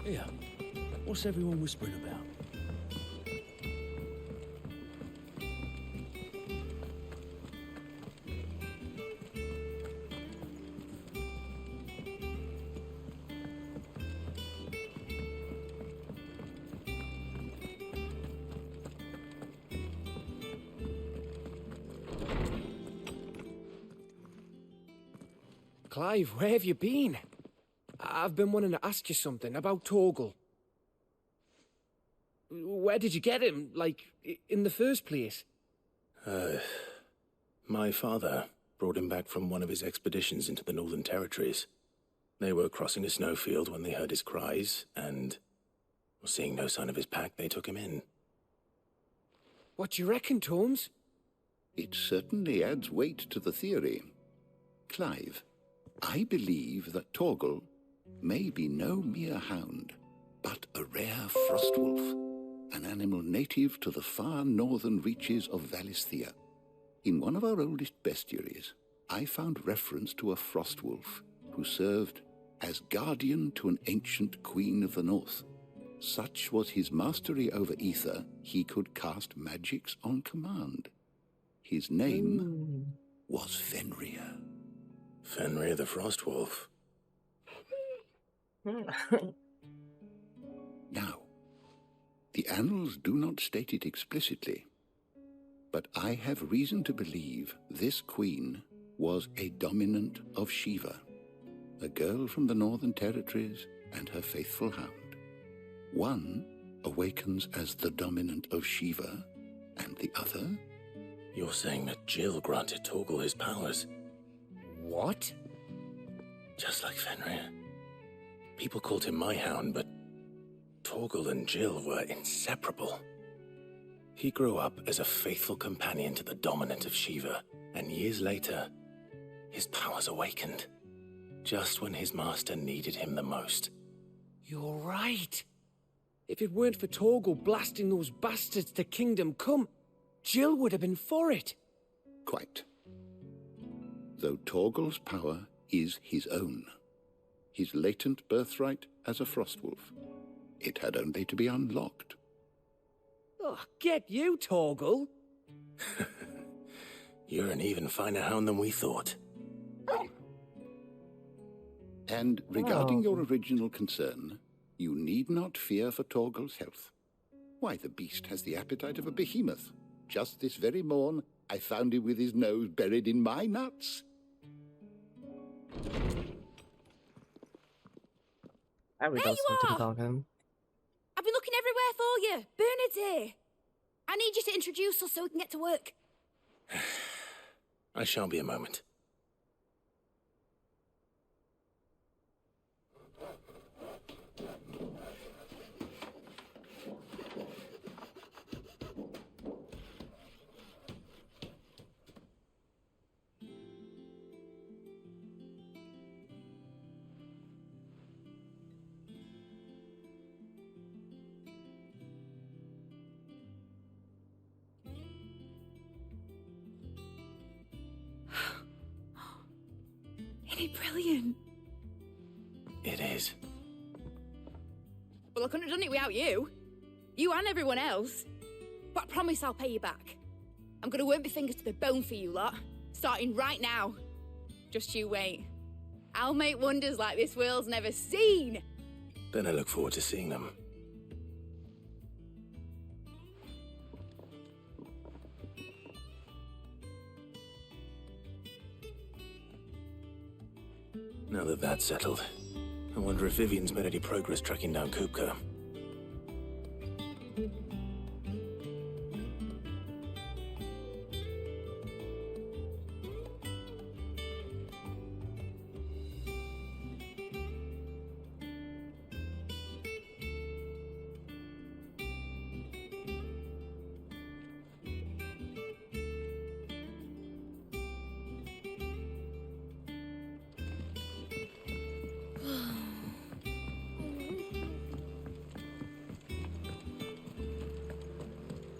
Here, what's everyone whispering about? Clive, where have you been? I've been wanting to ask you something about Torgal. Where did you get him, like, in the first place? My father brought him back from one of his expeditions into the Northern Territories. They were crossing a snowfield when they heard his cries, and, seeing no sign of his pack, they took him in. What do you reckon, Tomes? It certainly adds weight to the theory. Clive, I believe that Torgal may be no mere hound, but a rare frostwolf, an animal native to the far northern reaches of Valisthea. In one of our oldest bestiaries, I found reference to a frostwolf who served as guardian to an ancient queen of the north. Such was his mastery over ether, he could cast magics on command. His name was Fenrir. Fenrir the Frostwolf. Now, the annals do not state it explicitly, but I have reason to believe this queen was a dominant of Shiva, a girl from the Northern Territories and her faithful hound. One awakens as the dominant of Shiva, and the other... You're saying that Jill granted Torgal his powers? What? Just like Fenrir. People called him my hound, but Torgal and Jill were inseparable. He grew up as a faithful companion to the dominant of Shiva, and years later, his powers awakened, just when his master needed him the most. You're right. If it weren't for Torgal blasting those bastards to Kingdom Come, Jill would have been for it. Quite. Though Torgal's power is his own, his latent birthright as a frostwolf, it had only to be unlocked. Oh, get you, Torgal. You're an even finer hound than we thought. And regarding your original concern, you need not fear for Torgal's health. Why, the beast has the appetite of a behemoth. Just this very morn, I found him with his nose buried in my nuts. There we go, something about him. I've been looking everywhere for you. Bernard's here. I need you to introduce us so we can get to work. I shall be a moment. Isn't it brilliant? It is. Well, I couldn't have done it without you. You and everyone else. But I promise I'll pay you back. I'm gonna work my fingers to the bone for you lot, starting right now. Just you wait. I'll make wonders like this world's never seen. Then I look forward to seeing them. Now that that's settled, I wonder if Vivian's made any progress tracking down Kupka.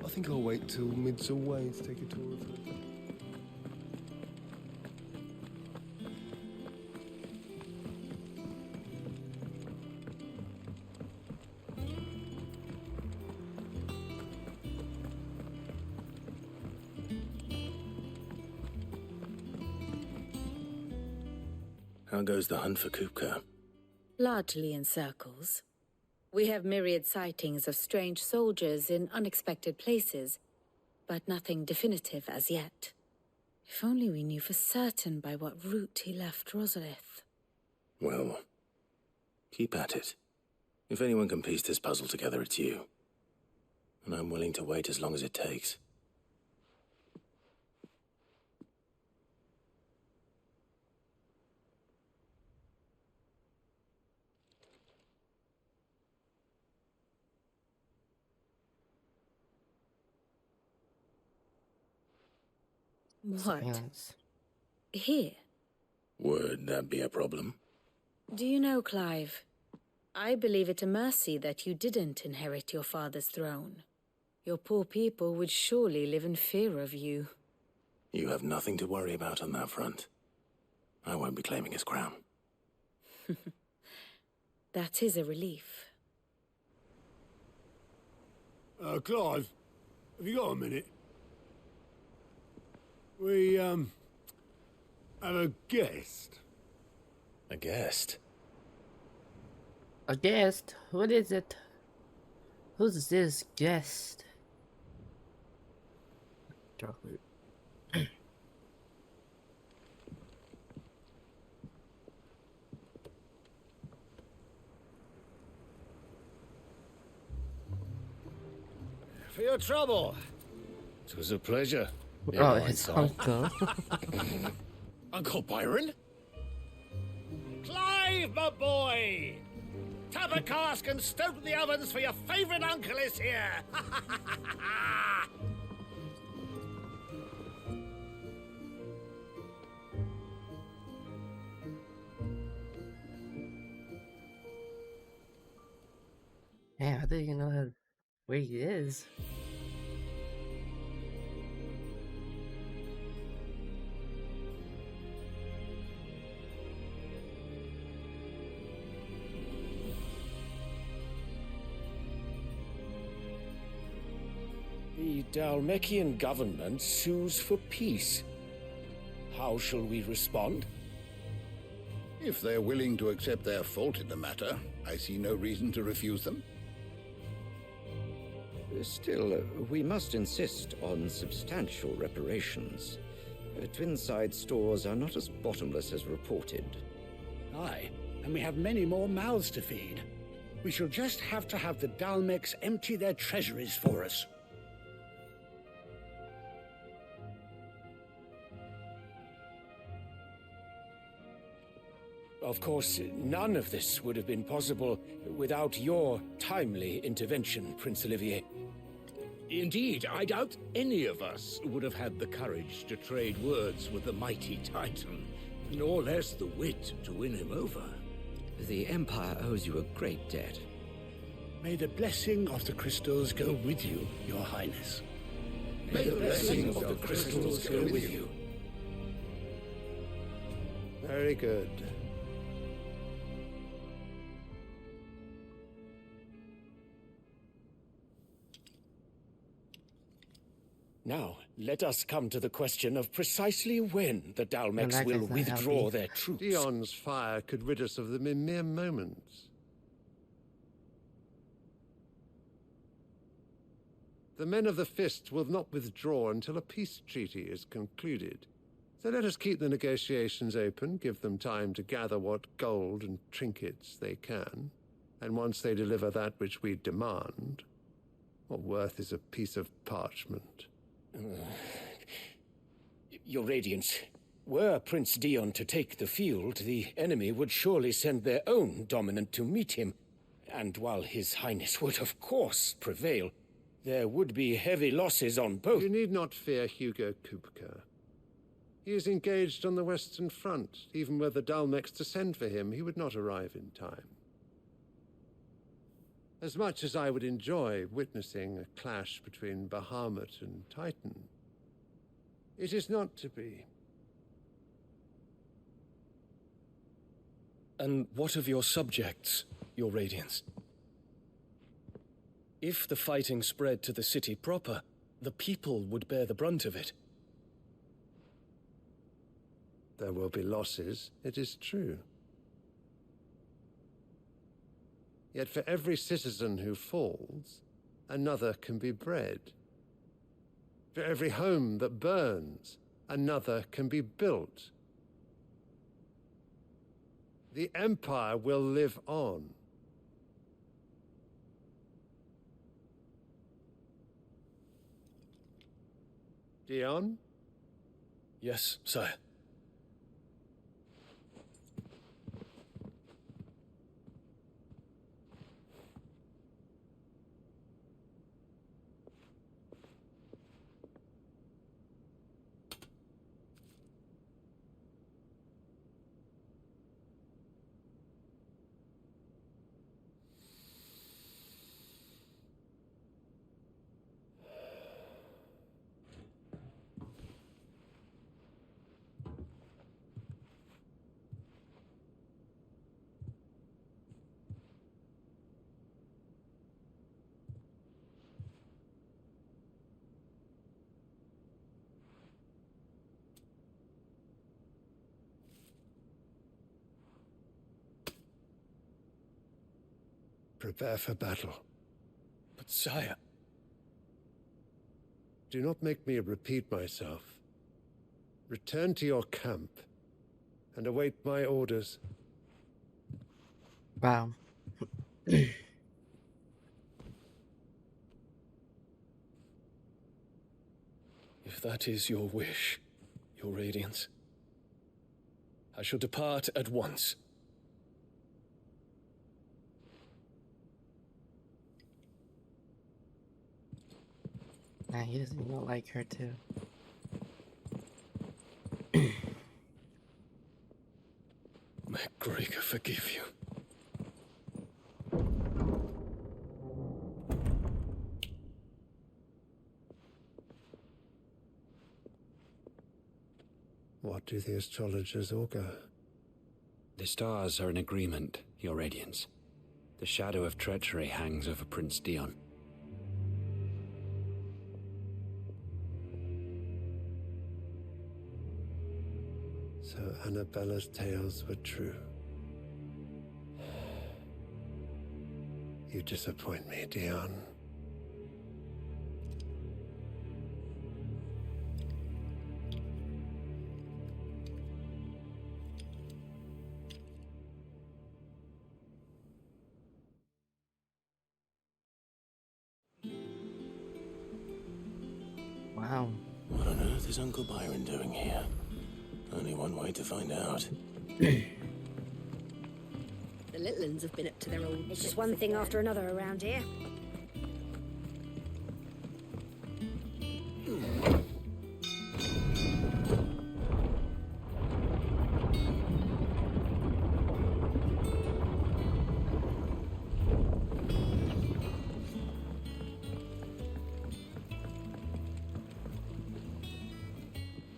I think I'll wait till mid's away to take a tour of her. How goes the hunt for Kupka? Largely in circles. We have myriad sightings of strange soldiers in unexpected places, but nothing definitive as yet. If only we knew for certain by what route he left Rosalith. Well, keep at it. If anyone can piece this puzzle together, it's you. And I'm willing to wait as long as it takes. What? Yes. Here? Would that be a problem? Do you know, Clive? I believe it a mercy that you didn't inherit your father's throne. Your poor people would surely live in fear of you. You have nothing to worry about on that front. I won't be claiming his crown. That is a relief. Clive, have you got a minute? We, have a guest. A guest? A guest? What is it? Who's this guest? Chocolate. For your trouble. It was a pleasure. Oh, it's Uncle. Uncle Byron? Clive, my boy! Tap a cask and stoke the ovens, for your favourite uncle is here! Yeah, I didn't even know where he is. The Dalmekian government sues for peace. How shall we respond? If they're willing to accept their fault in the matter, I see no reason to refuse them. Still, we must insist on substantial reparations. Twinside stores are not as bottomless as reported. Aye, and we have many more mouths to feed. We shall just have to have the Dalmecs empty their treasuries for us. Of course, none of this would have been possible without your timely intervention, Prince Olivier. Indeed, I doubt any of us would have had the courage to trade words with the mighty Titan, nor less the wit to win him over. The Empire owes you a great debt. May the blessing of the crystals go with you, Your Highness. May the blessing of the crystals go with you. Very good. Now, let us come to the question of precisely when the Dalmecs That will is not withdraw happy. their troops. Dion's fire could rid us of them in mere moments. The men of the Fist will not withdraw until a peace treaty is concluded. So let us keep the negotiations open, give them time to gather what gold and trinkets they can, and once they deliver that which we demand, what worth is a piece of parchment? Your Radiance, were Prince Dion to take the field, the enemy would surely send their own dominant to meet him. And while His Highness would of course prevail, there would be heavy losses on both. You need not fear Hugo Kupka. He is engaged on the Western Front. Even were the Dalmecs to send for him, he would not arrive in time. As much as I would enjoy witnessing a clash between Bahamut and Titan, it is not to be. And what of your subjects, Your Radiance? If the fighting spread to the city proper, the people would bear the brunt of it. There will be losses, it is true. Yet for every citizen who falls, another can be bred. For every home that burns, another can be built. The Empire will live on. Dion? Yes, sire. Prepare for battle. But sire... Do not make me repeat myself. Return to your camp and await my orders. Wow. If that is your wish, your Radiance, I shall depart at once. Nah, he doesn't even like her too. May Gregor forgive you. What do the astrologers augur? The stars are in agreement, Your Radiance. The shadow of treachery hangs over Prince Dion. So Annabella's tales were true. You disappoint me, Dion. Wow. What on earth is Uncle Byron doing here? Only one way to find out. The little ones have been up to their old... It's just one thing after another around here.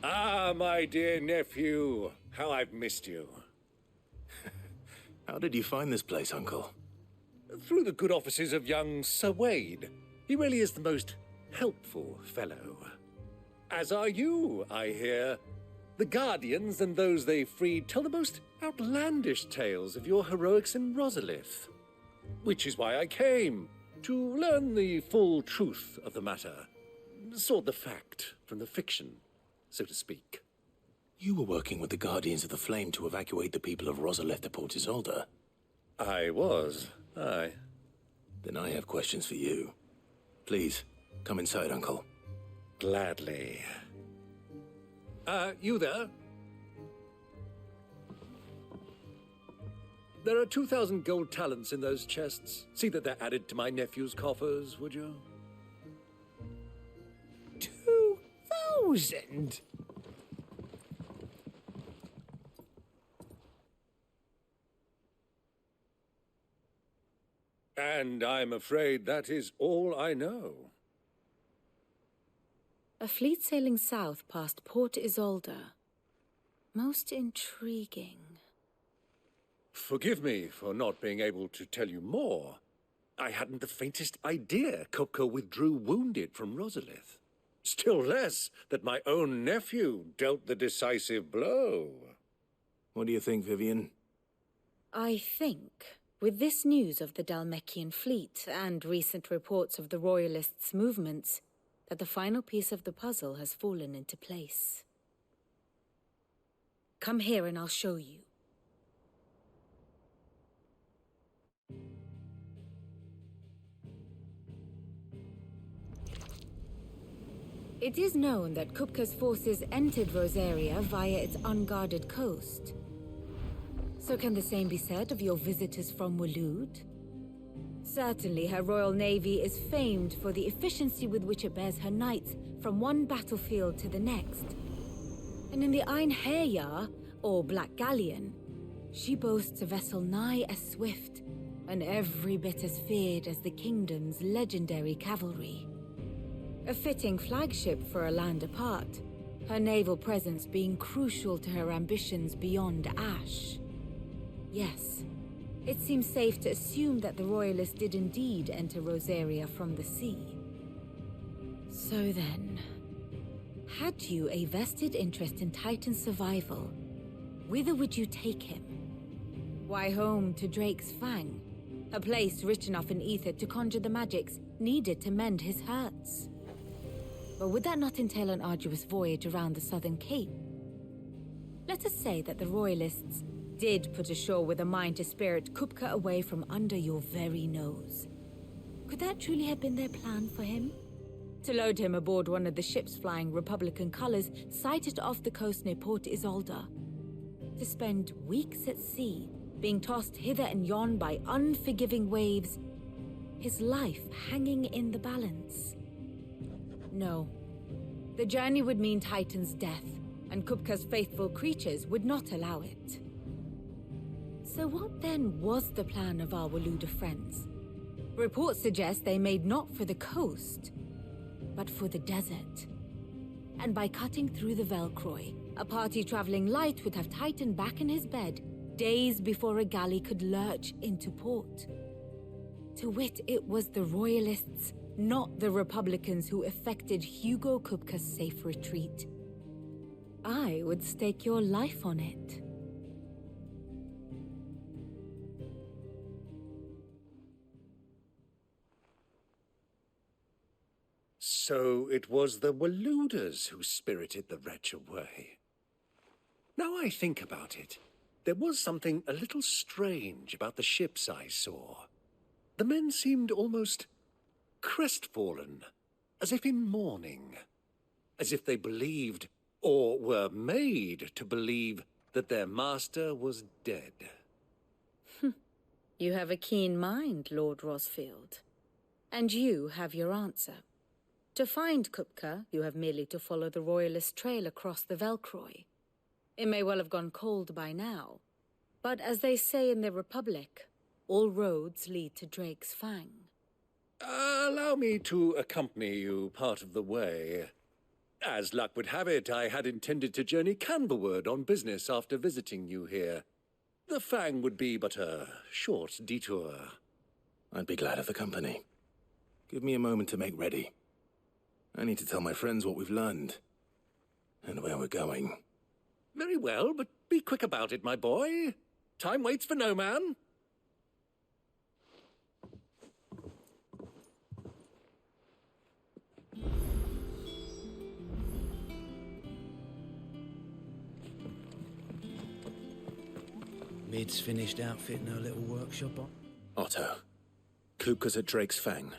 Ah, my dear nephew, how I've missed you. How did you find this place, Uncle? Through the good offices of young Sir Wade. He really is the most helpful fellow. As are you, I hear. The Guardians and those they freed tell the most outlandish tales of your heroics in Rosalith. Which is why I came, to learn the full truth of the matter. Sort the fact from the fiction, so to speak. You were working with the Guardians of the Flame to evacuate the people of Rosalith to Port Isolde. I was, aye. Then I have questions for you. Please, come inside, Uncle. Gladly. You there? There are 2,000 gold talents in those chests. See that they're added to my nephew's coffers, would you? 2,000? And I'm afraid that is all I know. A fleet sailing south past Port Isolde. Most intriguing. Forgive me for not being able to tell you more. I hadn't the faintest idea Kopko withdrew wounded from Rosalith. Still less that my own nephew dealt the decisive blow. What do you think, Vivian? I think, with this news of the Dalmekian fleet and recent reports of the Royalists' movements, that the final piece of the puzzle has fallen into place. Come here and I'll show you. It is known that Kupka's forces entered Rosaria via its unguarded coast. So can the same be said of your visitors from Waloed? Certainly her Royal Navy is famed for the efficiency with which it bears her knights from one battlefield to the next. And in the Einherjar, or Black Galleon, she boasts a vessel nigh as swift and every bit as feared as the kingdom's legendary cavalry. A fitting flagship for a land apart, her naval presence being crucial to her ambitions beyond Ash. Yes, it seems safe to assume that the Royalists did indeed enter Rosaria from the sea. So then, had you a vested interest in Titan's survival, whither would you take him? Why, home to Drake's Fang, a place rich enough in ether to conjure the magics needed to mend his hurts. But would that not entail an arduous voyage around the southern cape? Let us say that the Royalists did put ashore with a mind to spirit Kupka away from under your very nose. Could that truly have been their plan for him? To load him aboard one of the ships flying Republican colors sighted off the coast near Port Isolde. To spend weeks at sea, being tossed hither and yon by unforgiving waves, his life hanging in the balance. No. The journey would mean Titan's death, and Kupka's faithful creatures would not allow it. So what then was the plan of our Waluda friends? Reports suggest they made not for the coast, but for the desert. And by cutting through the Velcroy, a party traveling light would have Titan back in his bed days before a galley could lurch into port. To wit, it was the Royalists, not the Republicans, who effected Hugo Kupka's safe retreat. I would stake your life on it. So it was the Waluders who spirited the wretch away. Now I think about it, there was something a little strange about the ships I saw. The men seemed almost crestfallen, as if in mourning, as if they believed, or were made to believe, that their master was dead. You have a keen mind, Lord Rosfield. And you have your answer. To find Kupka, you have merely to follow the Royalist trail across the Velcroy. It may well have gone cold by now, but as they say in the Republic, all roads lead to Drake's Fang. Allow me to accompany you part of the way. As luck would have it, I had intended to journey Canberward on business after visiting you here. The Fang would be but a short detour. I'd be glad of the company. Give me a moment to make ready. I need to tell my friends what we've learned, and where we're going. Very well, but be quick about it, my boy. Time waits for no man. Mid's finished outfitting her little workshop on. Otto, Kupka's at Drake's Fang.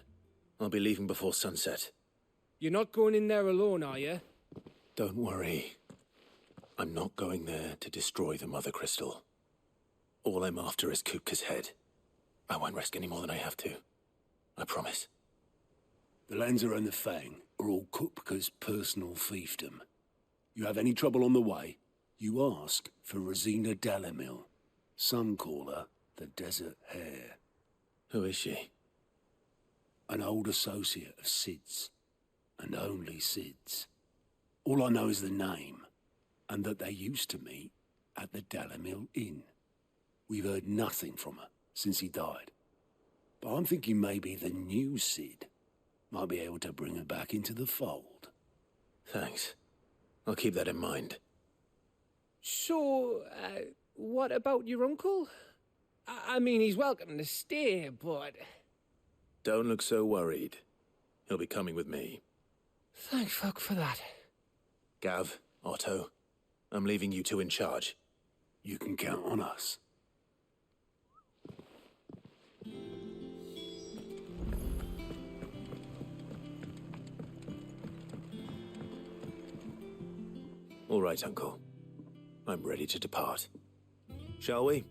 I'll be leaving before sunset. You're not going in there alone, are you? Don't worry. I'm not going there to destroy the Mother Crystal. All I'm after is Kupka's head. I won't risk any more than I have to. I promise. The lands around the Fang are all Kupka's personal fiefdom. You have any trouble on the way, you ask for Rosina Dalamil. Some call her the Desert Hare. Who is she? An old associate of Sid's, and only Sid's. All I know is the name, and that they used to meet at the Dalamil Inn. We've heard nothing from her since he died. But I'm thinking maybe the new Sid might be able to bring her back into the fold. Thanks. I'll keep that in mind. So, What about your uncle? I mean, he's welcome to stay, but... Don't look so worried. He'll be coming with me. Thank fuck for that. Gav, Otto, I'm leaving you two in charge. You can count on us. All right, Uncle. I'm ready to depart. Shall we?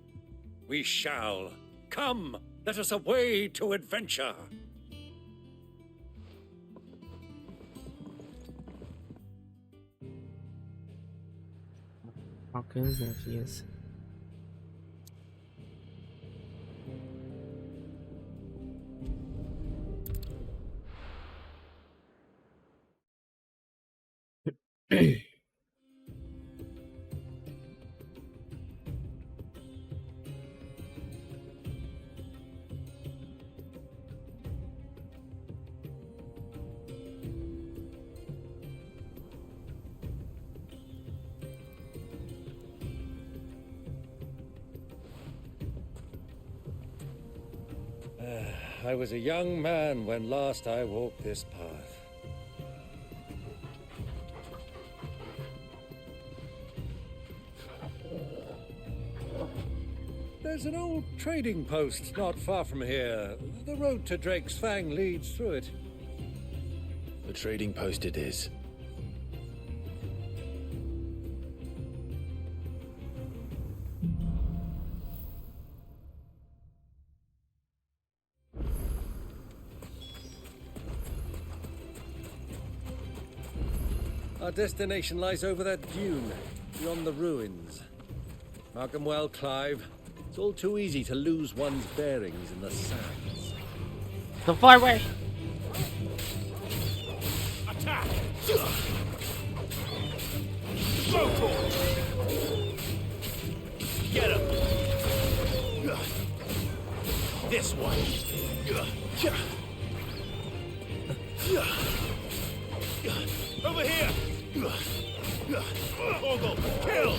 We shall. Come, let us away to adventure. Okay, there she is. I was a young man when last I walked this path. There's an old trading post not far from here. The road to Drake's Fang leads through it. The trading post it is. Our destination lies over that dune, beyond the ruins. Mark 'em well, Clive. It's all too easy to lose one's bearings in the sands. So far away! Attack! Get him! This one! Over here! Torgal, kill!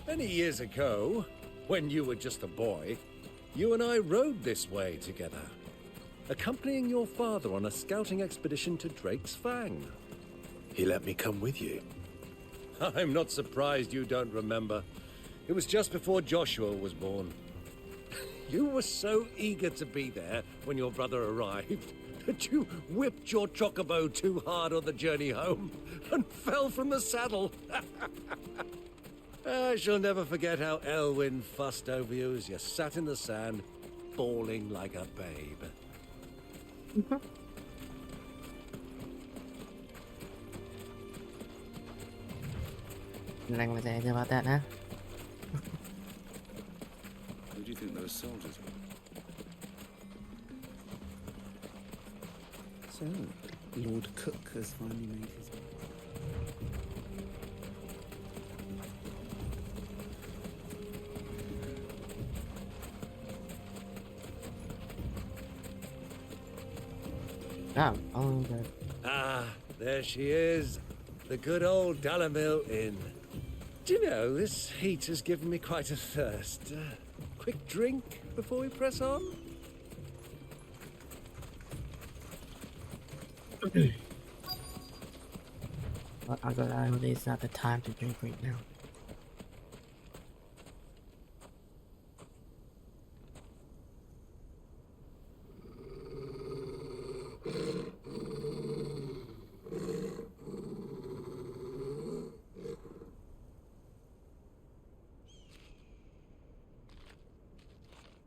Many years ago, when you were just a boy, you and I rode this way together, accompanying your father on a scouting expedition to Drake's Fang. He let me come with you. I'm not surprised you don't remember. It was just before Joshua was born. You were so eager to be there when your brother arrived that you whipped your chocobo too hard on the journey home and fell from the saddle. I shall never forget how Elwyn fussed over you as you sat in the sand, bawling like a babe. Not gonna say anything about that, huh? Who do you think those soldiers were? So, Lord Cook has finally made his... Oh, the... Ah, there she is. The good old Dalamil Inn. Do you know, this heat has given me quite a thirst. Quick drink before we press on? Well, it's not the time to drink right now.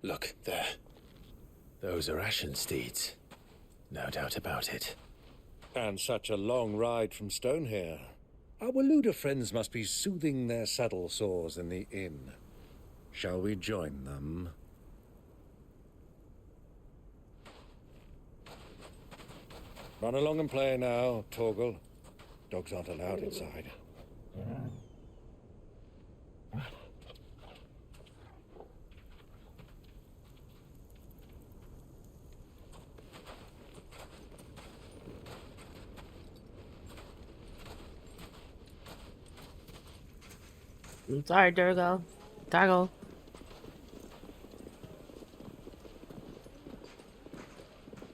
Look, there. Those are Ashen steeds. No doubt about it. And such a long ride from Stonehere. Our Luda friends must be soothing their saddle sores in the inn. Shall we join them? Run along and play now, Torgal. Dogs aren't allowed inside. I'm sorry, Durgo. Dargo.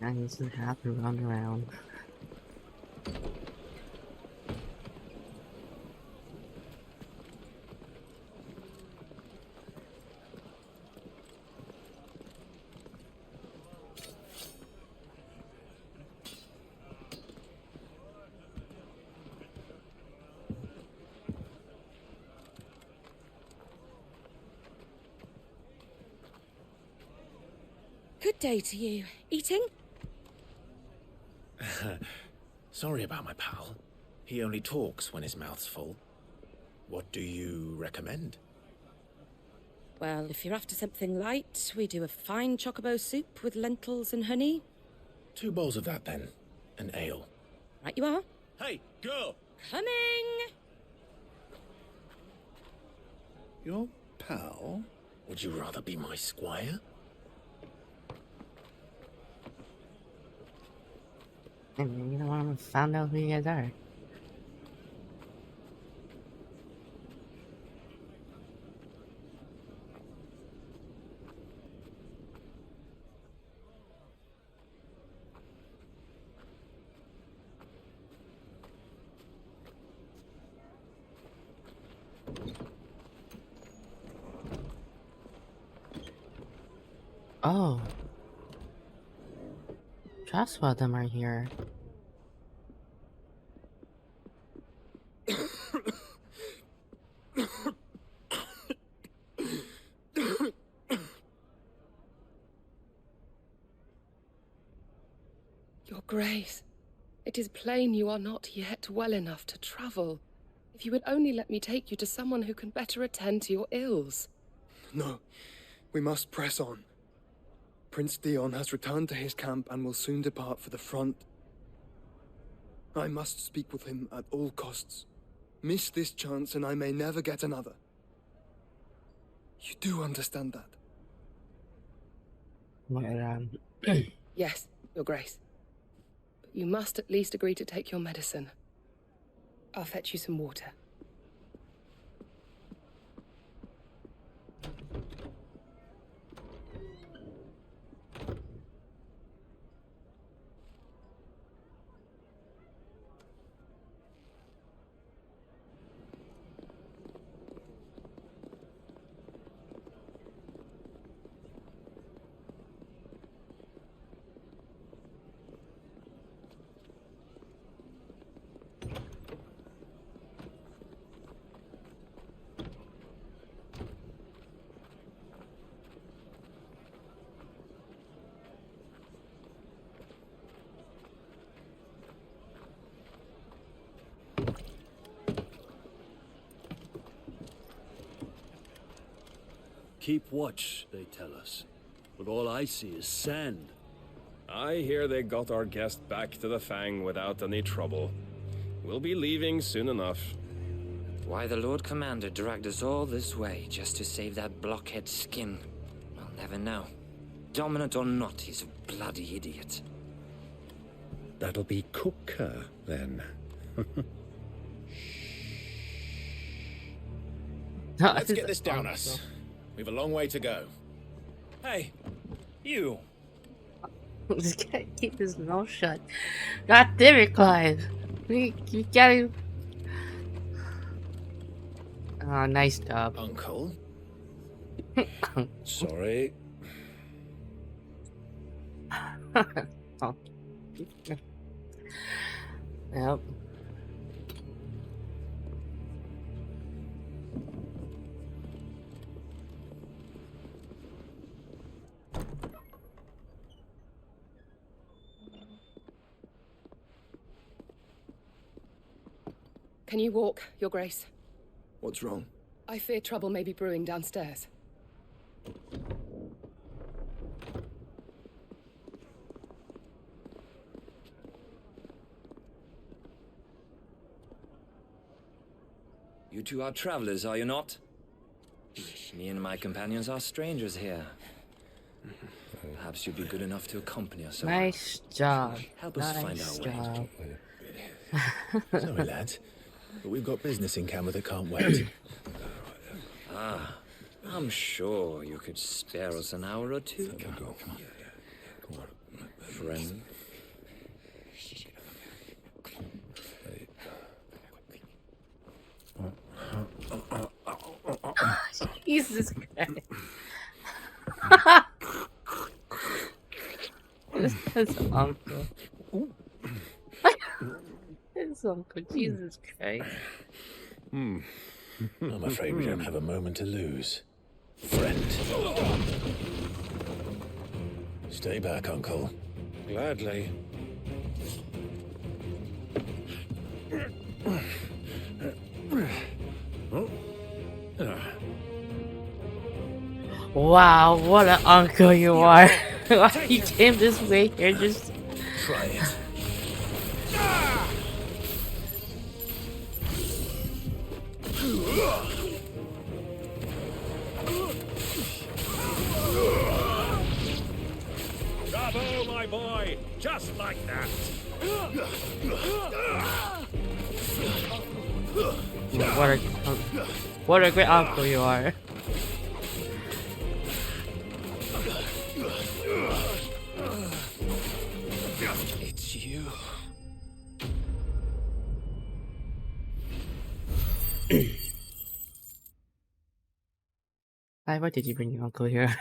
I used to have to run around. Good day to you. Eating? Sorry about my pal. He only talks when his mouth's full. What do you recommend? Well, if you're after something light, we do a fine chocobo soup with lentils and honey. 2 bowls of that, then. An ale. Right you are. Hey, girl! Coming! Your pal? Would you rather be my squire? And you don't want to find out who you guys are. Oh. Just what them are here. Your Grace, it is plain you are not yet well enough to travel. If you would only let me take you to someone who can better attend to your ills. No, we must press on. Prince Dion has returned to his camp and will soon depart for the front. I must speak with him at all costs. Miss this chance and I may never get another. You do understand that? Yes, Your Grace. But you must at least agree to take your medicine. I'll fetch you some water. Keep watch, they tell us. But all I see is sand. I hear they got our guest back to the Fang without any trouble. We'll be leaving soon enough. Why the Lord Commander dragged us all this way just to save that blockhead skin, I'll never know. Dominant or not, he's a bloody idiot. That'll be Cooker, then. Let's get this down us. We've a long way to go. Hey, you. This guy keep his mouth shut. God damn it, Clive. You gotta. Oh, nice job. Uncle? Sorry. Oh. Yep. Can you walk, Your Grace? What's wrong? I fear trouble may be brewing downstairs. You two are travelers, are you not? Me and my companions are strangers here. Perhaps you'd be good enough to accompany us. Nice job. Help us find our way. Sorry, lads, but we've got business in camera that can't wait. Ah, I'm sure you could spare us an hour or two. Come on. Friend. Jesus Christ. His uncle. His uncle, Jesus Christ. I'm afraid we don't have a moment to lose. Friend. Stay back, Uncle. Gladly. Wow, what an uncle you are. You came this way here just... Try it. Bravo, my boy! Just like that! What a great uncle you are. It's you. Why did you bring your uncle here?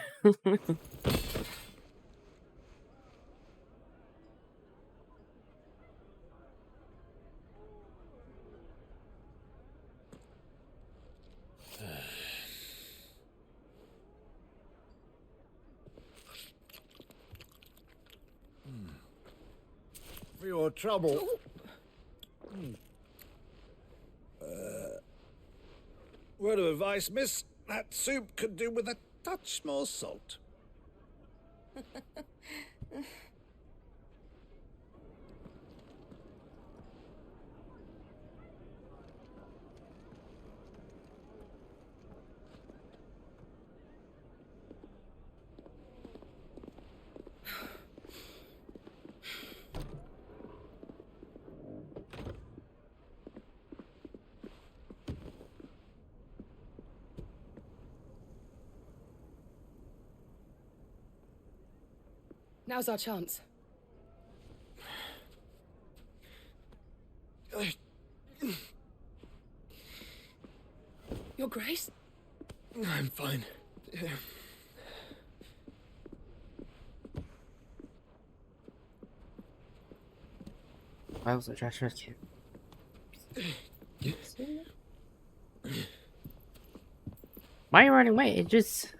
For your trouble. Word of advice, miss. That soup could do with a touch more salt. Now's our chance. Your Grace? I'm fine. Why was the trash rescue? Why are you running away? It just...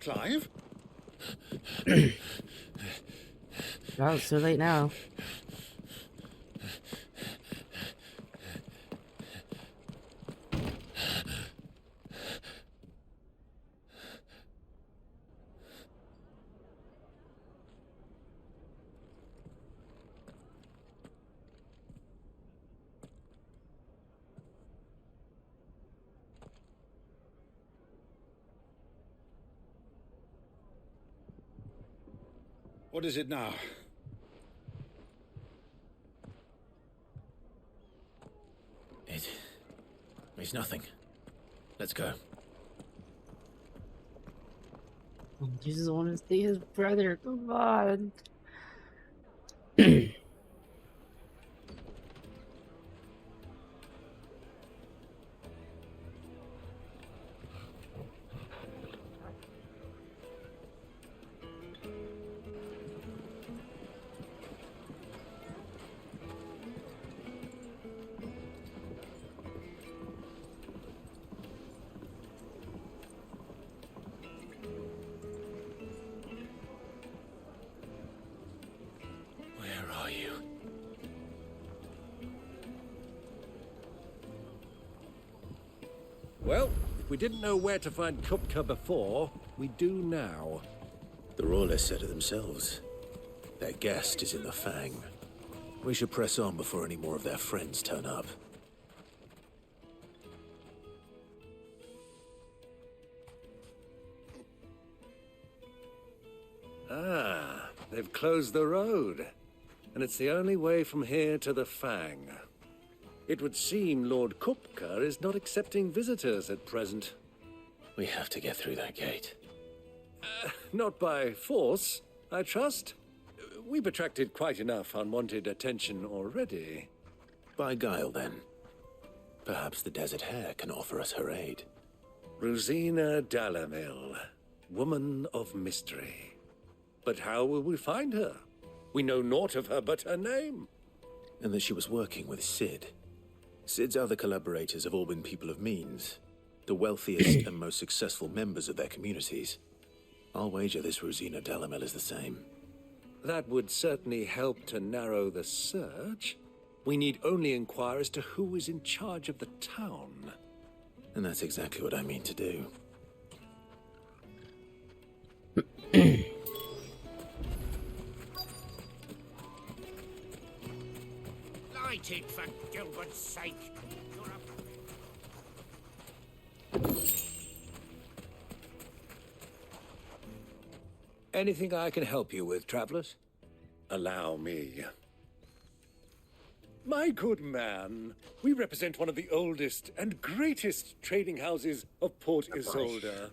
Clive? Well, it's too late now. What is it now? It's nothing. Let's go. Jesus wants to see his brother. Come on. Well, if we didn't know where to find Kupka before, we do now. The Rawlers said it themselves. Their guest is in the Fang. We should press on before any more of their friends turn up. Ah, they've closed the road. And it's the only way from here to the Fang. It would seem Lord Kupka is not accepting visitors at present. We have to get through that gate. Not by force, I trust. We've attracted quite enough unwanted attention already. By guile, then. Perhaps the Desert Hare can offer us her aid. Rosina Dalamil, woman of mystery. But how will we find her? We know naught of her but her name. And that she was working with Sid. Sid's other collaborators have all been people of means, the wealthiest and most successful members of their communities. I'll wager this Rosina Dalamil is the same. That would certainly help to narrow the search. We need only inquire as to who is in charge of the town. And that's exactly what I mean to do. Light it, for Gilbert's sake. Anything I can help you with, travelers? Allow me. My good man, we represent one of the oldest and greatest trading houses of Port Isolde.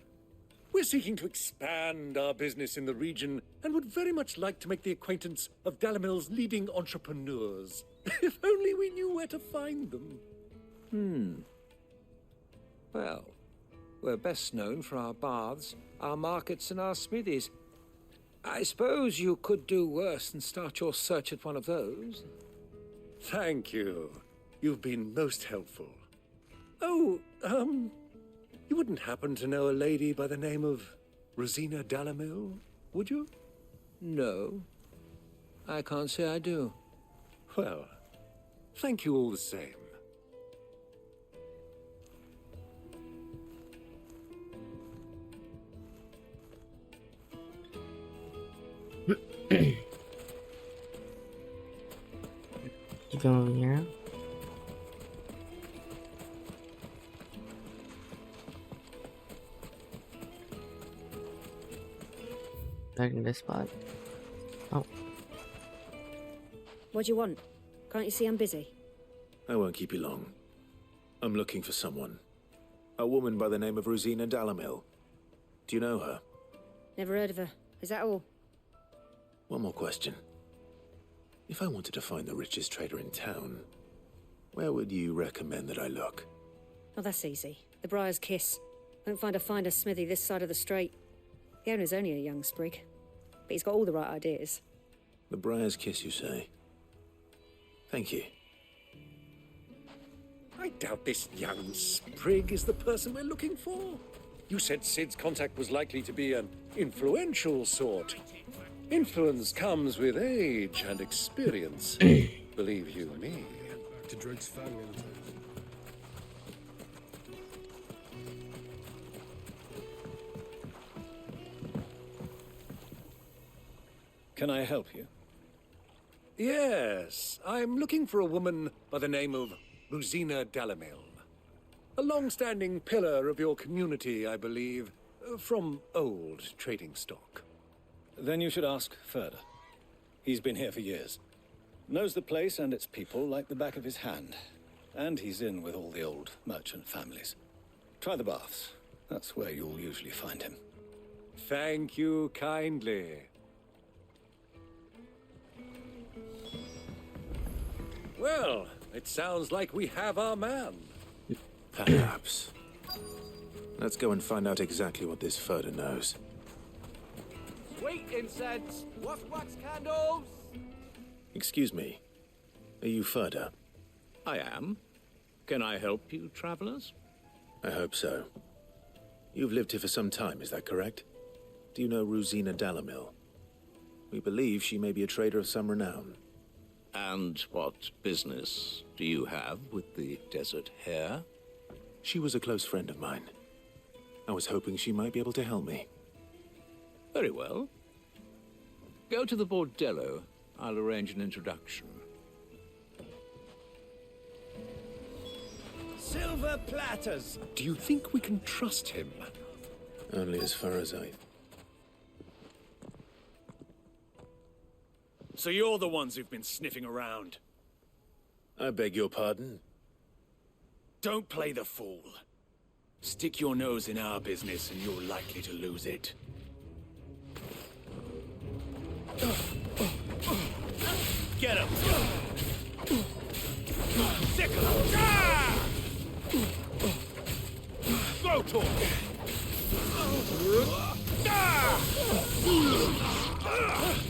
We're seeking to expand our business in the region and would very much like to make the acquaintance of Dalamil's leading entrepreneurs. If only we knew where to find them. Well, we're best known for our baths, our markets, and our smithies. I suppose you could do worse than start your search at one of those. Thank you. You've been most helpful. Oh, you wouldn't happen to know a lady by the name of Rosina Dalamil, would you? No, I can't say I do. Well, thank you all the same. You go over here. Back in this spot. Oh. What do you want? Can't you see I'm busy? I won't keep you long. I'm looking for someone. A woman by the name of Rosina Dalamil. Do you know her? Never heard of her. Is that all? One more question. If I wanted to find the richest trader in town, where would you recommend that I look? Oh, that's easy. The Briar's Kiss. Won't find a finer smithy this side of the strait. The owner's only a young sprig, but he's got all the right ideas. The Briar's Kiss, you say? Thank you. I doubt this young sprig is the person we're looking for. You said Sid's contact was likely to be an influential sort. Influence comes with age and experience. Believe you me. To Drake's family. Can I help you? Yes, I'm looking for a woman by the name of Rosina Dalamil. A long-standing pillar of your community, I believe, from old trading stock. Then you should ask Ferda. He's been here for years. Knows the place and its people like the back of his hand. And he's in with all the old merchant families. Try the baths. That's where you'll usually find him. Thank you kindly. Well, it sounds like we have our man. Perhaps. Let's go and find out exactly what this Ferda knows. Sweet incense! Wax candles! Excuse me. Are you Ferda? I am. Can I help you, travelers? I hope so. You've lived here for some time, is that correct? Do you know Rosina Dalamil? We believe she may be a trader of some renown. And what business do you have with the Desert Hare? She was a close friend of mine. I was hoping she might be able to help me. Very well. Go to the bordello. I'll arrange an introduction. Silver platters! Do you think we can trust him? Only as far as I... So you're the ones who've been sniffing around? I beg your pardon? Don't play the fool. Stick your nose in our business and you're likely to lose it. Get him! Sickle! Go to him!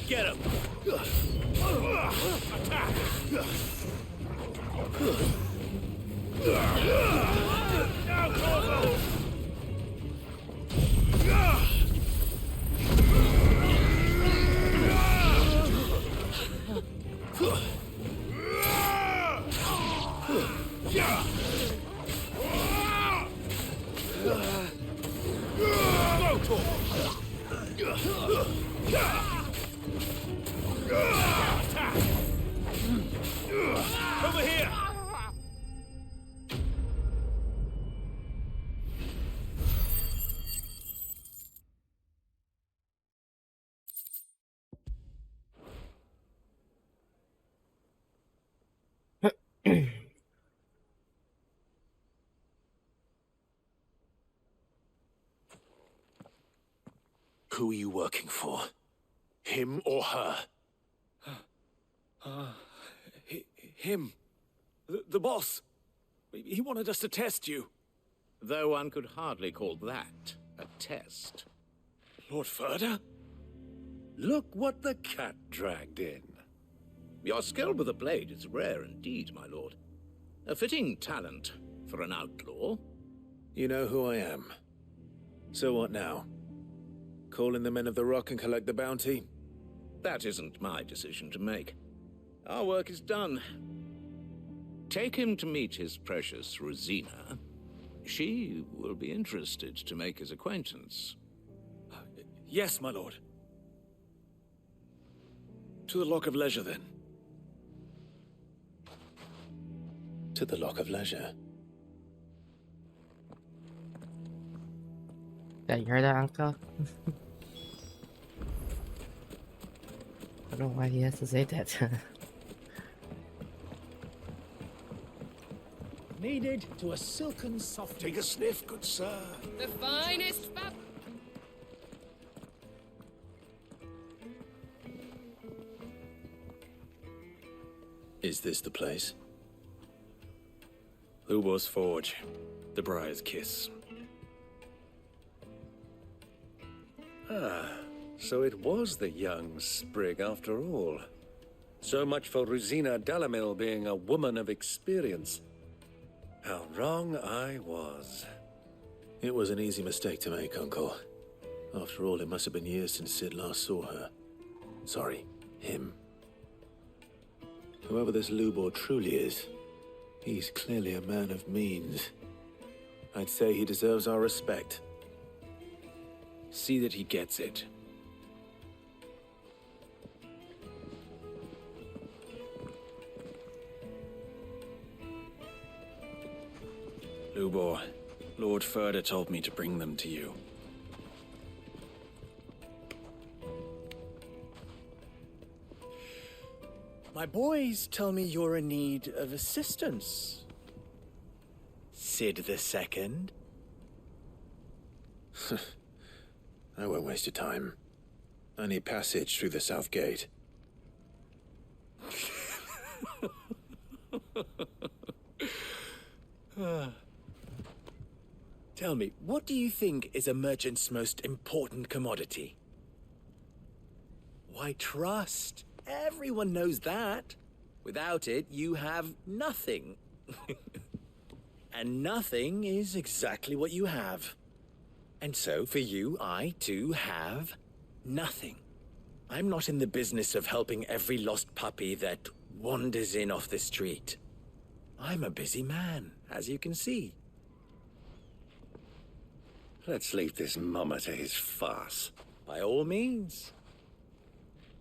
Get him! Attack! Now, Corvo! Over here! Who are you working for? Him or her? Him. The boss. He wanted us to test you. Though one could hardly call that a test. Lord Ferda? Look what the cat dragged in. Your skill with the blade is rare indeed, my lord. A fitting talent for an outlaw. You know who I am. So what now? Call in the Men of the Rock and collect the bounty? That isn't my decision to make. Our work is done. Take him to meet his precious Rosina. She will be interested to make his acquaintance. Yes, my lord. To the Lock of Leisure, then. To the Lock of Leisure. Yeah, you heard that, Uncle? I don't know why he has to say that. Needed to a silken soft. Take a sniff, good sir. The finest fab. Is this the place? Lubor's Forge. The Briar's Kiss. Ah, so it was the young sprig after all. So much for Rosina Dalamil being a woman of experience. How wrong I was. It was an easy mistake to make, Uncle. After all, it must have been years since Sid last saw her. Sorry, him. Whoever this Lubor truly is, he's clearly a man of means. I'd say he deserves our respect. See that he gets it. Lubor, Lord Ferda told me to bring them to you. My boys tell me you're in need of assistance. Sid the Second? I won't waste your time. I need passage through the south gate. Tell me, what do you think is a merchant's most important commodity? Why, trust. Everyone knows that. Without it, you have nothing. And nothing is exactly what you have. And so, for you, I, too, have nothing. I'm not in the business of helping every lost puppy that wanders in off the street. I'm a busy man, as you can see. Let's leave this mummer to his farce. By all means.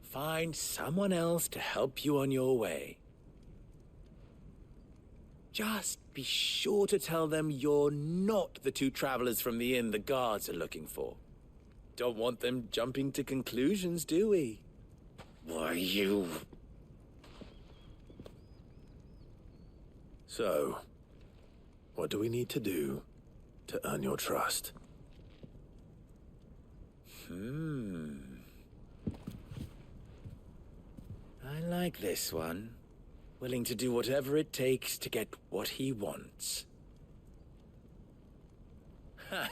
find someone else to help you on your way. Just be sure to tell them you're not the two travelers from the inn the guards are looking for. Don't want them jumping to conclusions, do we? Why, you... So, what do we need to do to earn your trust? I like this one. Willing to do whatever it takes to get what he wants. Ha!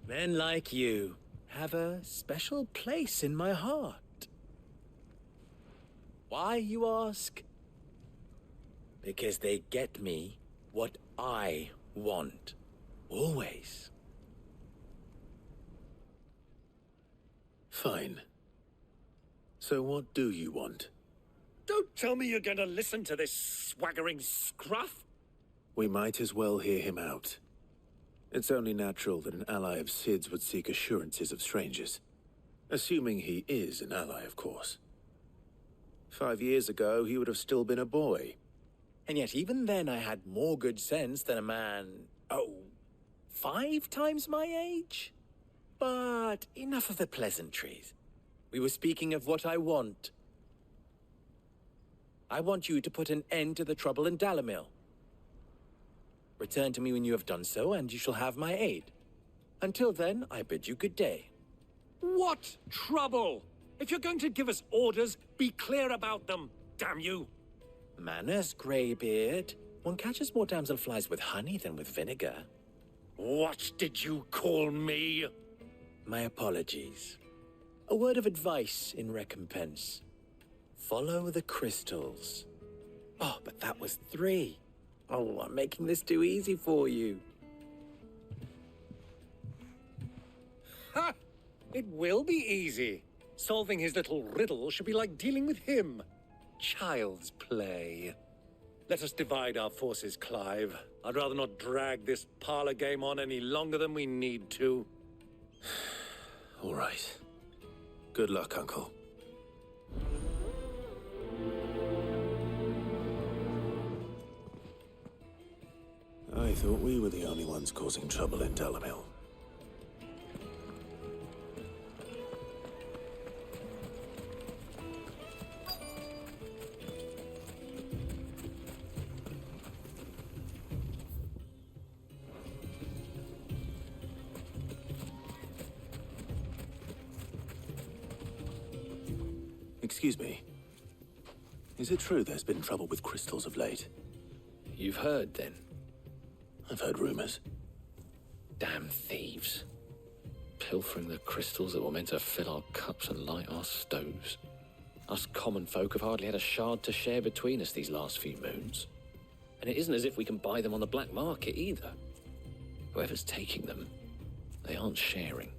Men like you have a special place in my heart. Why, you ask? Because they get me what I want. Always. Fine. So what do you want? Don't tell me you're going to listen to this swaggering scruff. We might as well hear him out. It's only natural that an ally of Sid's would seek assurances of strangers. Assuming he is an ally, of course. 5 years ago, he would have still been a boy. And yet even then I had more good sense than a man, 5 times my age? But enough of the pleasantries. We were speaking of what I want. I want you to put an end to the trouble in Dalamil. Return to me when you have done so, and you shall have my aid. Until then, I bid you good day. What trouble? If you're going to give us orders, be clear about them, damn you! Manners, Greybeard. One catches more damselflies with honey than with vinegar. What did you call me? My apologies. A word of advice in recompense. Follow the crystals. Oh, but that was 3. Oh, I'm making this too easy for you. Ha! It will be easy. Solving his little riddle should be like dealing with him. Child's play. Let us divide our forces, Clive. I'd rather not drag this parlor game on any longer than we need to. All right. Good luck, Uncle. I thought we were the only ones causing trouble in Dalamil. Excuse me. Is it true there's been trouble with crystals of late? You've heard, then? I've heard rumors. Damn thieves. Pilfering the crystals that were meant to fill our cups and light our stoves. Us common folk have hardly had a shard to share between us these last few moons. And it isn't as if we can buy them on the black market either. Whoever's taking them, they aren't sharing.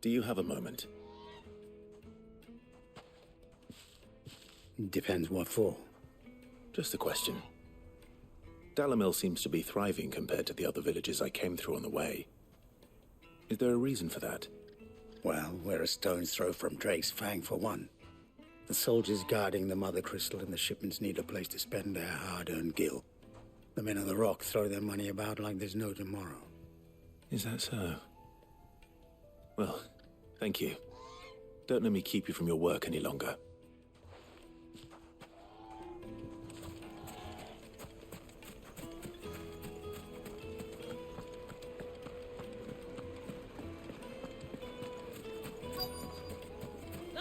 Do you have a moment? Depends what for. Just a question. Dalamil seems to be thriving compared to the other villages I came through on the way. Is there a reason for that? Well, we're a stone's throw from Drake's Fang, for one. The soldiers guarding the Mother Crystal and the shipments need a place to spend their hard-earned gil. The men of the Rock throw their money about like there's no tomorrow. Is that so? Well, thank you. Don't let me keep you from your work any longer.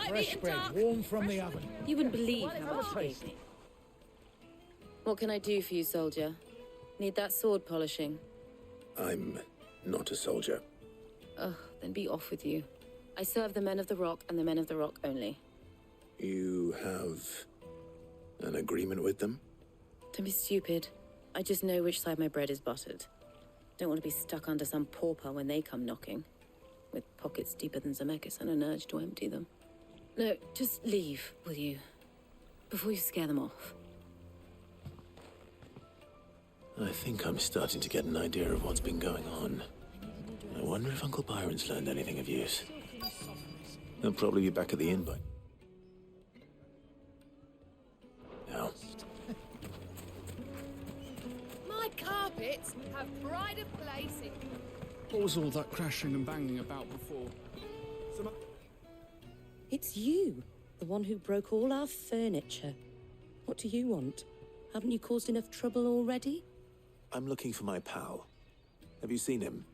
Fresh bread, warm from the oven. You wouldn't believe how much he gave me. What can I do for you, soldier? Need that sword polishing? I'm not a soldier. Ugh, then be off with you. I serve the men of the Rock and the men of the Rock only. You have An agreement with them? Don't be stupid. I just know which side my bread is buttered. Don't want to be stuck under some pauper when they come knocking. With pockets deeper than Zemeckis and an urge to empty them. No, just leave, will you? Before you scare them off. I think I'm starting to get an idea of what's been going on. I wonder if Uncle Byron's learned anything of use. He'll probably be back at the inn by now. My carpets have pride of place in. What was all that crashing and banging about before? It's you, the one who broke all our furniture. What do you want? Haven't you caused enough trouble already? I'm looking for my pal. Have you seen him?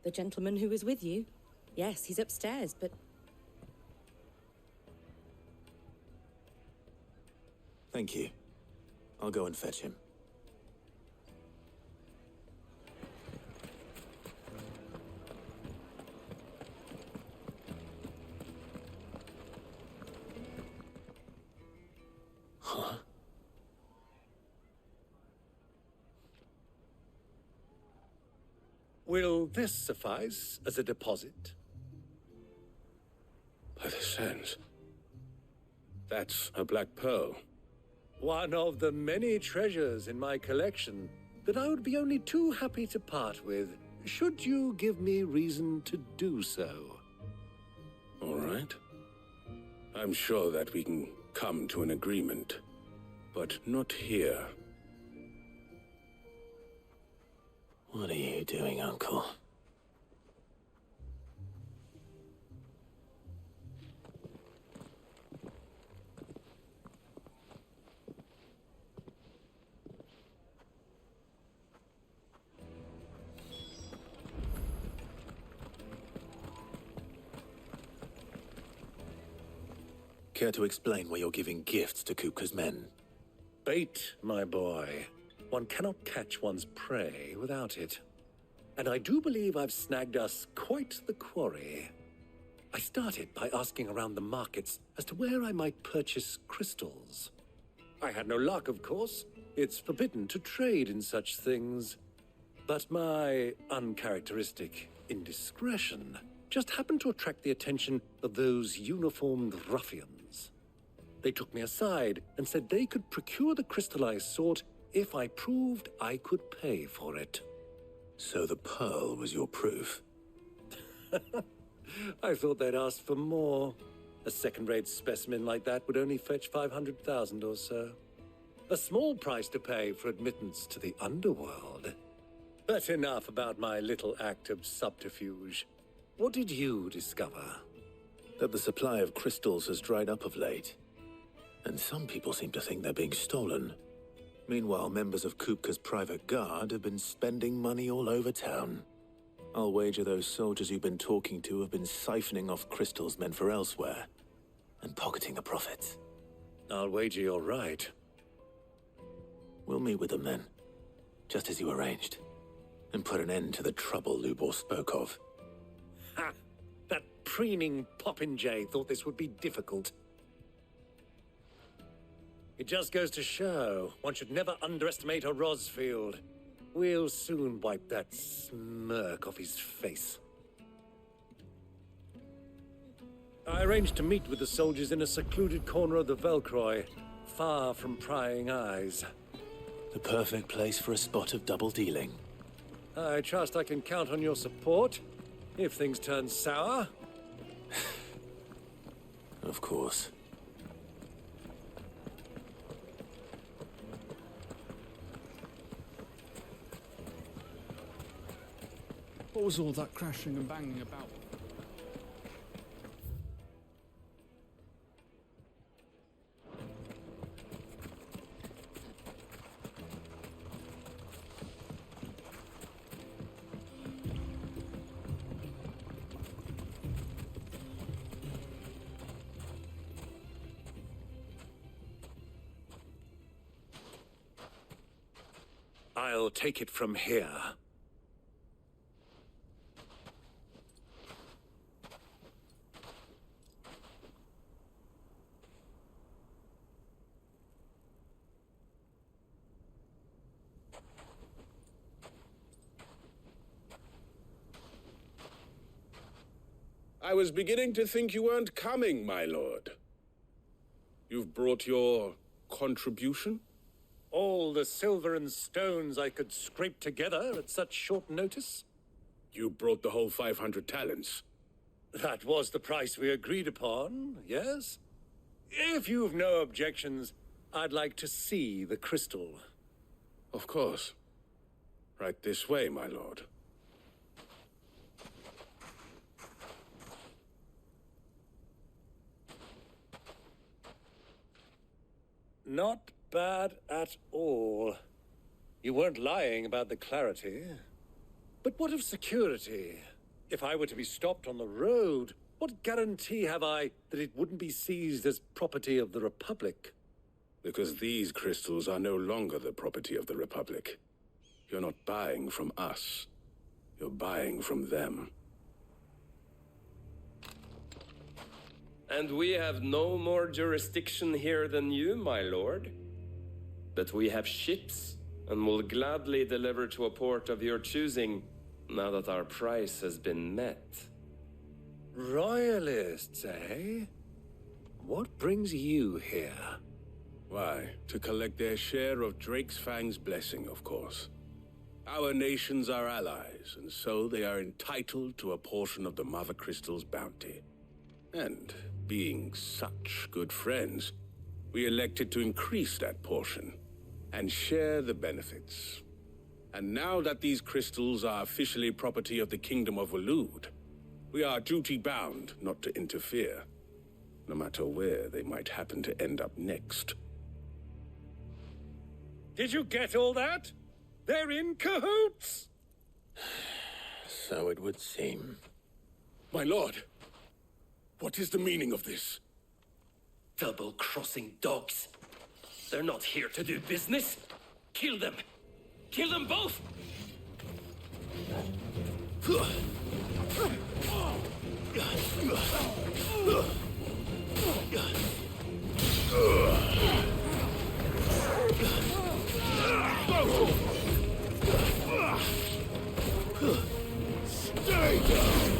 The gentleman who was with you? Yes, he's upstairs, but... Thank you. I'll go and fetch him. Huh? Will this suffice as a deposit? By the sands. That's a black pearl. One of the many treasures in my collection that I would be only too happy to part with, should you give me reason to do so. All right. I'm sure that we can come to an agreement, but not here. What are you doing, Uncle? Care to explain why you're giving gifts to Kupka's men? Bait, my boy. One cannot catch one's prey without it. And I do believe I've snagged us quite the quarry. I started by asking around the markets as to where I might purchase crystals. I had no luck, of course. It's forbidden to trade in such things. But my uncharacteristic indiscretion just happened to attract the attention of those uniformed ruffians. They took me aside and said they could procure the crystal I sought if I proved I could pay for it. So the pearl was your proof? I thought they'd asked for more. A second-rate specimen like that would only fetch 500,000 or so. A small price to pay for admittance to the underworld. But enough about my little act of subterfuge. What did you discover? That the supply of crystals has dried up of late. And some people seem to think they're being stolen. Meanwhile, members of Kupka's private guard have been spending money all over town. I'll wager those soldiers you've been talking to have been siphoning off crystals meant for elsewhere, and pocketing the profits. I'll wager you're right. We'll meet with them then, just as you arranged, and put an end to the trouble Lubor spoke of. Ha! That preening popinjay thought this would be difficult. It just goes to show, one should never underestimate a Rosfield. We'll soon wipe that smirk off his face. I arranged to meet with the soldiers in a secluded corner of the Velcroy, far from prying eyes. The perfect place for a spot of double dealing. I trust I can count on your support, if things turn sour. Of course. What was all that crashing and banging about? I'll take it from here. I was beginning to think you weren't coming, my lord. You've brought your contribution? All the silver and stones I could scrape together at such short notice? You brought the whole 500 talents. That was the price we agreed upon, yes? If you've no objections, I'd like to see the crystal. Of course. Right this way, my lord. Not bad at all. You weren't lying about the clarity. But what of security? If I were to be stopped on the road, what guarantee have I that it wouldn't be seized as property of the Republic? Because these crystals are no longer the property of the Republic. You're not buying from us. You're buying from them. And we have no more jurisdiction here than you, my lord. But we have ships, and will gladly deliver to a port of your choosing, now that our price has been met. Royalists, eh? What brings you here? Why, to collect their share of Drake's Fang's blessing, of course. Our nations are allies, and so they are entitled to a portion of the Mother Crystal's bounty. And, being such good friends, we elected to increase that portion and share the benefits. And now that these crystals are officially property of the Kingdom of Waloed, we are duty-bound not to interfere, no matter where they might happen to end up next. Did you get all that? They're in cahoots! So it would seem. My lord, what is the meaning of this? Double-crossing dogs. They're not here to do business. Kill them! Kill them both! Stay down!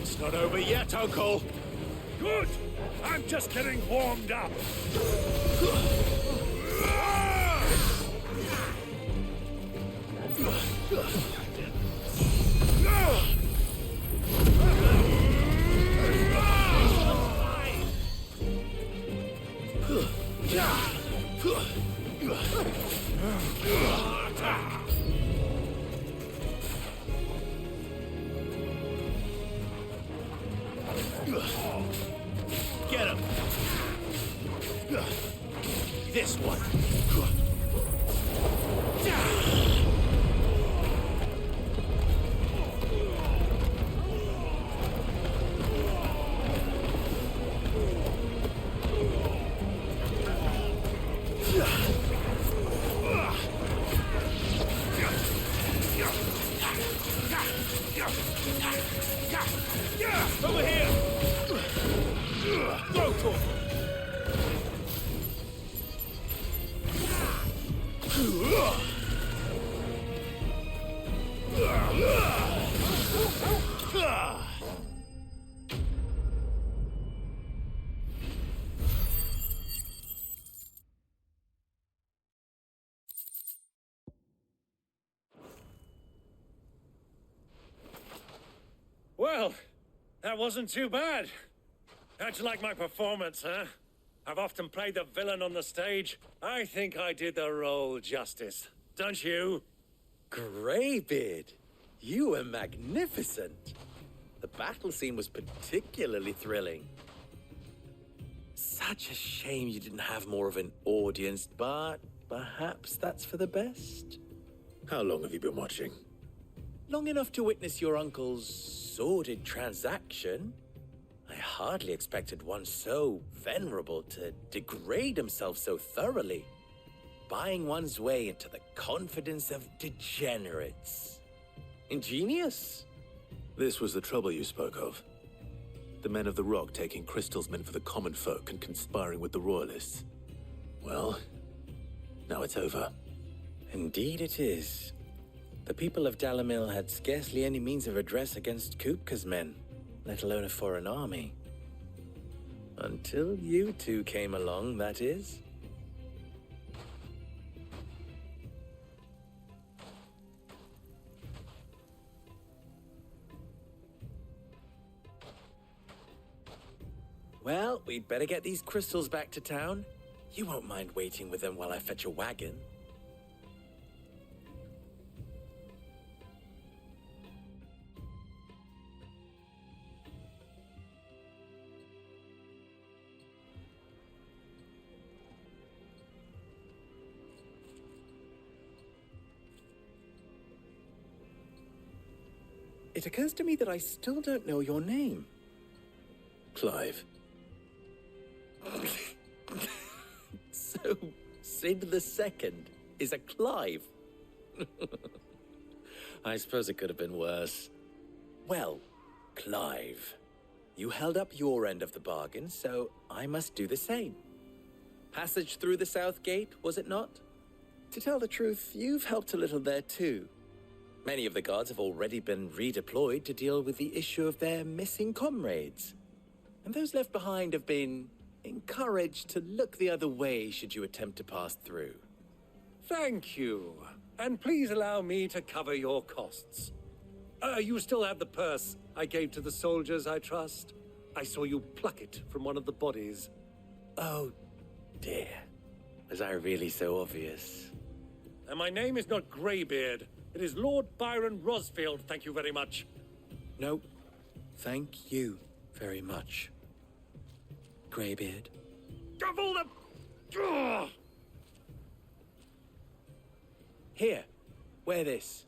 It's not over yet, Uncle. Good. I'm just getting warmed up. Get him! This one! Over here! Go to him! Well, that wasn't too bad. How'd you like my performance, huh? I've often played the villain on the stage. I think I did the role justice. Don't you? Greybeard, you were magnificent. The battle scene was particularly thrilling. Such a shame you didn't have more of an audience, but perhaps that's for the best. How long have you been watching? Long enough to witness your uncle's sordid transaction. I hardly expected one so venerable to degrade himself so thoroughly, buying one's way into the confidence of degenerates. Ingenious. This was the trouble you spoke of. The men of the Rock taking Crystal's men for the common folk and conspiring with the Royalists. Well, Now it's over. Indeed it is. The people of Dalamil had scarcely any means of redress against Kupka's men, let alone a foreign army. Until you two came along, that is. Well, we'd better get these crystals back to town. You won't mind waiting with them while I fetch a wagon. It occurs to me that I still don't know your name. Clive. So, Sid the Second is a Clive. I suppose it could have been worse. Well, Clive, you held up your end of the bargain, so I must do the same. Passage through the South Gate, was it not? To tell the truth, you've helped a little there too. Many of the guards have already been redeployed to deal with the issue of their missing comrades. And those left behind have been encouraged to look the other way should you attempt to pass through. Thank you. And please allow me to cover your costs. You still have the purse I gave to the soldiers, I trust? I saw you pluck it from one of the bodies. Oh, dear. Was I really so obvious? And my name is not Greybeard. It is Lord Byron Rosfield, thank you very much. No, thank you very much, Greybeard. Double the... Ugh! Here, wear this.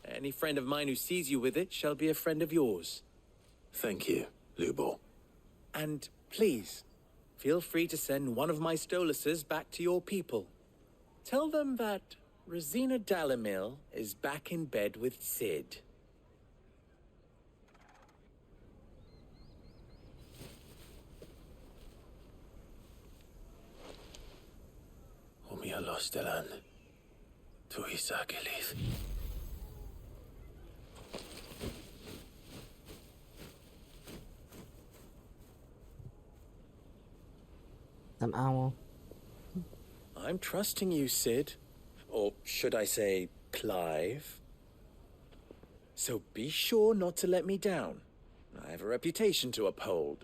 Any friend of mine who sees you with it shall be a friend of yours. Thank you, Lubor. And please, feel free to send one of my Stoluses back to your people. Tell them that Rosina Dalamil is back in bed with Sid. Omia Lostelan. Tuisa Gelith. Some owl. I'm trusting you, Sid. Or should I say, Clive? So be sure not to let me down. I have a reputation to uphold.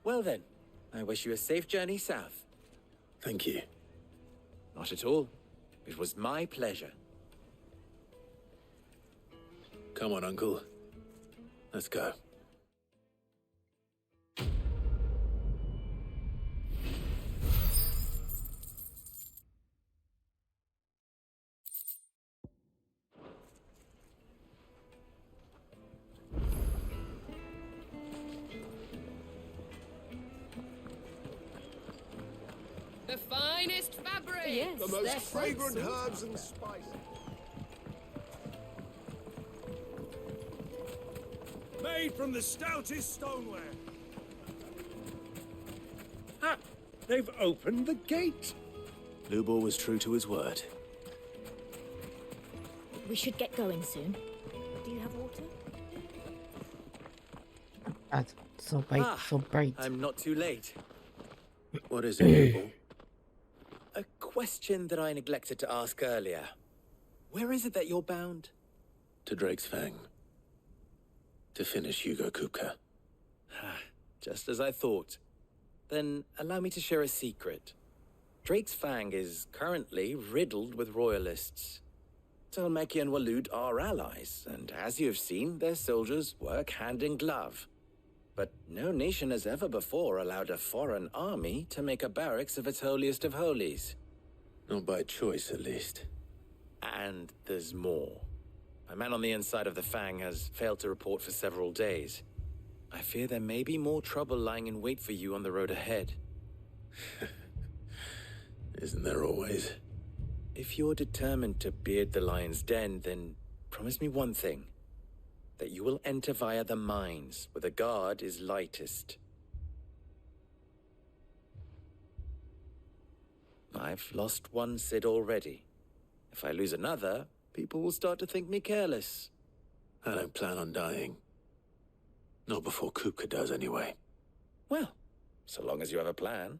Well then, I wish you a safe journey south. Thank you. Not at all. It was my pleasure. Come on, Uncle. Let's go. The finest fabric! Yes, The most fragrant herbs and spices. Made from the stoutest stoneware. Ah, they've opened the gate. Lubor was true to his word. We should get going soon. Do you have water? That's so bright, so bright. I'm not too late. What is it, Lubor? A question that I neglected to ask earlier. Where is it that you're bound? To Drake's Fang. To finish Hugo Kupka. Just as I thought. Then allow me to share a secret. Drake's Fang is currently riddled with royalists. Talmeki and Walud are allies, and as you have seen, their soldiers work hand in glove. But no nation has ever before allowed a foreign army to make a barracks of its holiest of holies. Not by choice, at least. And there's more. A man on the inside of the Fang has failed to report for several days. I fear there may be more trouble lying in wait for you on the road ahead. Isn't there always? If you're determined to beard the lion's den, then promise me one thing. That you will enter via the mines, where the guard is lightest. I've lost one Cid already. If I lose another, people will start to think me careless. I don't plan on dying. Not before Kupka does, anyway. Well, so long as you have a plan.